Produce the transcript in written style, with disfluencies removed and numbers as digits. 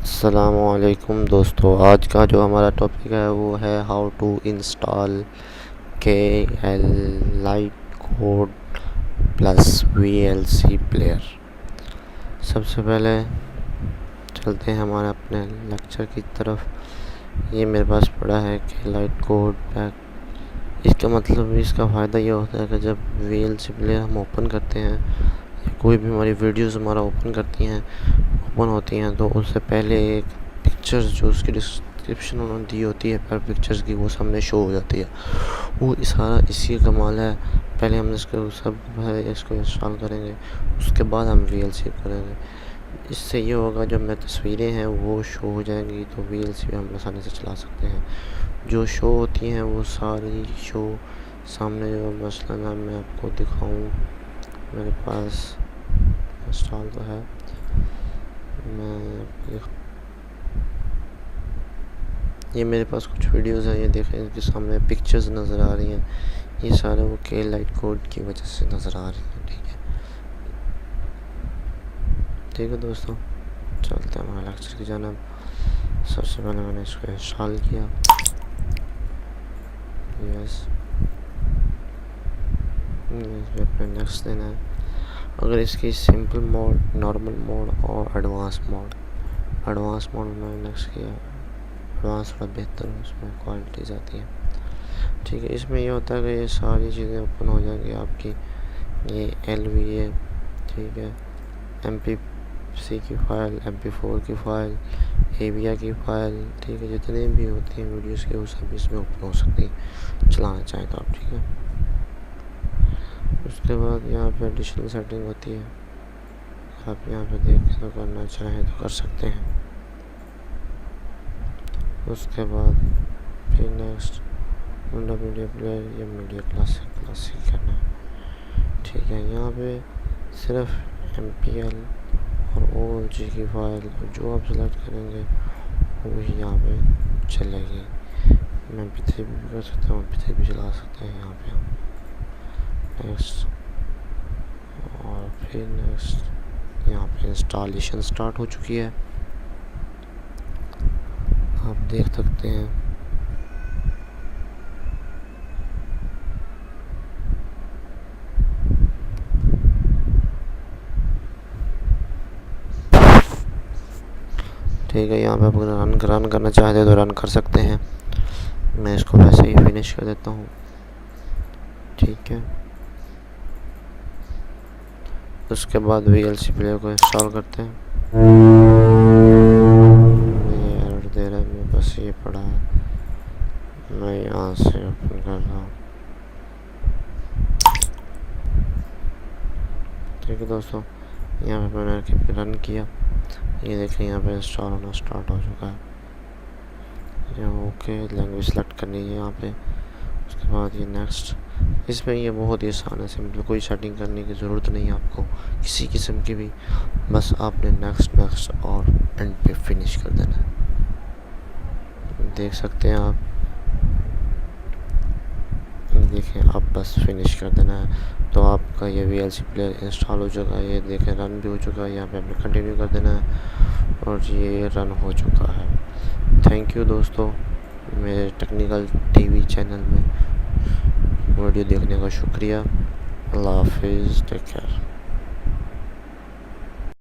अस्सलामुअलैकुम दोस्तों, आज का जो हमारा टॉपिक है वो है हाउ टू इंस्टॉल के L light code plus VLC player. सबसे पहले चलते हैं हमारे अपने लेक्चर की तरफ। ये मेरे पास पड़ा है के लाइट कोड पैक। इसका मतलब इसका फ़ायदा ये होता है कि जब VLC प्लेयर हम ओपन करते हैं या कोई भी हमारी वीडियोस हमारा ओपन होती हैं तो उससे पहले एक पिक्चर्स जो उसकी डिस्क्रिप्शन उन्होंने दी होती है पर पिक्चर्स की वो सामने शो हो जाती है। वो सारा इसी का कमाल है। पहले हम इसको इंस्टॉल करेंगे, उसके बाद हम VLC करेंगे। इससे ये होगा जब मैं तस्वीरें हैं वो शो हो जाएंगी तो VLC पे हम आसानी से चला सकते हैं। जो शो होती हैं वो सारी शो सामने जो मसलन मैं आपको दिखाऊं, मेरे पास इंस्टॉल तो है। ये मेरे पास कुछ वीडियोस हैं, ये देखें इनके सामने पिक्चर्स नज़र आ रही हैं। ये सारे वो के लाइट कोड की वजह से नज़र आ रही हैं। ठीक है दोस्तों, चलते हैं हमारे लेक्चर की जानिब। सबसे पहले मैंने इसको इंस्टॉल किया। यस, अपने नेक्स्ट देना है। अगर इसकी सिंपल मोड, नॉर्मल मोड और एडवांस मोड मैंने नेक्स्ट किया। एडवांस थोड़ा बेहतर है, उसमें क्वालिटीज़ आती है। ठीक है, इसमें ये होता है कि ये सारी चीज़ें ओपन हो जाएंगी आपकी। ये LVA, ठीक है, MP3 की फ़ाइल, MP4 की फ़ाइल, AVI की फ़ाइल, ठीक है, जितने भी होती हैं वीडियोस के वो सब इसमें ओपन हो सकती हैं चलाना चाहें तो आप। ठीक है, उसके बाद यहाँ पे एडिशनल सेटिंग होती है, आप यहाँ पे देख के तो करना चाहें तो कर सकते हैं। उसके बाद फिर नेक्स्ट मीडिया प्लेयर या मीडिया क्लासिक करना है। ठीक है, यहाँ पे सिर्फ MPL और OLG की फाइल जो आप सेलेक्ट करेंगे वही यहाँ पे चलेगी। मैं MP3 भी कर सकता हूँ, MP3 भी चला सकते हैं यहाँ पे हम। नेक्स्ट, और फिर नेक्स्ट यहाँ पे इंस्टॉलेशन स्टार्ट हो चुकी है, आप देख सकते हैं। ठीक है, यहाँ पे आप रन करना चाहते हैं तो रन कर सकते हैं। मैं इसको वैसे ही फिनिश कर देता हूँ। ठीक है, उसके बाद VLC प्लेयर को इंस्टॉल करते हैं। ये एरर दे रहा है, मेरे पास ये पड़ा है, मैं यहाँ से ओपन कर रहा हूँ। ठीक है दोस्तों, यहाँ पे मैंने रन किया, ये देखें यहाँ पे इंस्टॉल होना स्टार्ट हो चुका है। यहाँ ओके, लैंग्वेज सेलेक्ट करनी है यहाँ पे। उसके बाद ये नेक्स्ट। इसमें ये बहुत ही आसान है, सिंपल, कोई सेटिंग करने की ज़रूरत नहीं है आपको किसी किस्म की भी। बस आपने नेक्स्ट और एंड पे फिनिश कर देना है। देख सकते हैं आप, देखें आप, बस फिनिश कर देना है तो आपका ये VLC प्लेयर इंस्टॉल हो चुका है। ये देखें रन भी हो चुका है, यहाँ पे आपने कंटिन्यू कर देना है और ये रन हो चुका है। थैंक यू दोस्तों, मेरे टेक्निकल TV चैनल में वीडियो देखने का शुक्रिया। अल्लाह हाफिज़, टेक केयर।